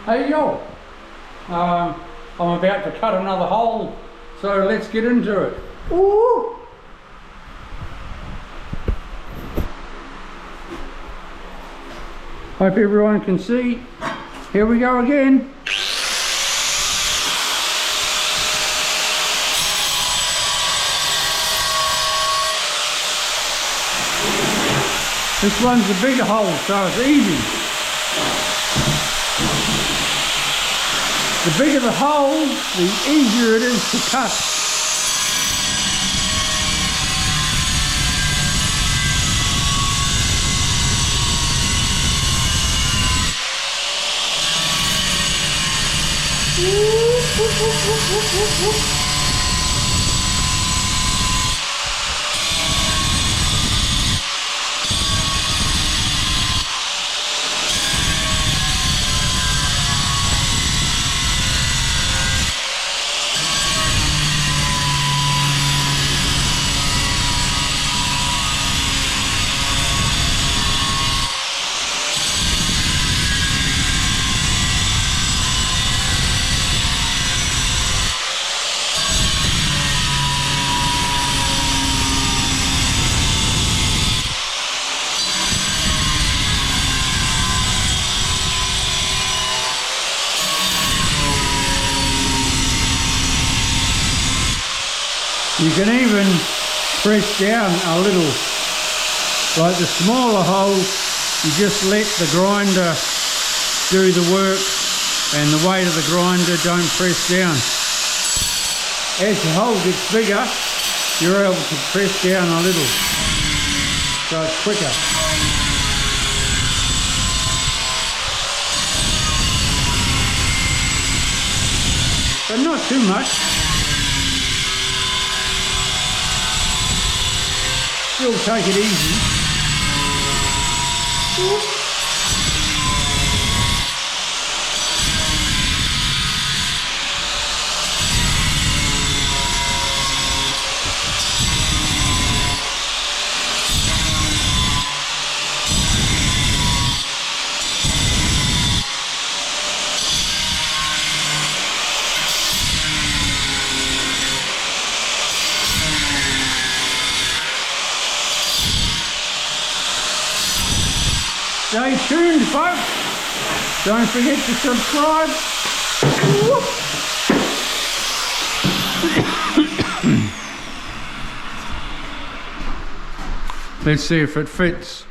Hey yo, I'm about to cut another hole, so let's get into it. Ooh. Hope everyone can see. Here we go again. This one's a bigger hole, so it's easy. The bigger the hole, the easier it is to cut. You can even press down a little, like the smaller hole, you just let the grinder do the work and the weight of the grinder, don't press down. As the hole gets bigger, you're able to press down a little, so it's quicker. But not too much. Still take it easy. Stay tuned, folks. Don't forget to subscribe. Let's see if it fits.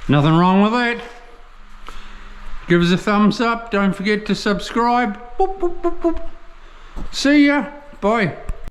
Nothing wrong with that. Give us a thumbs up. Don't forget to subscribe. Boop, boop, boop, boop. See ya. Bye.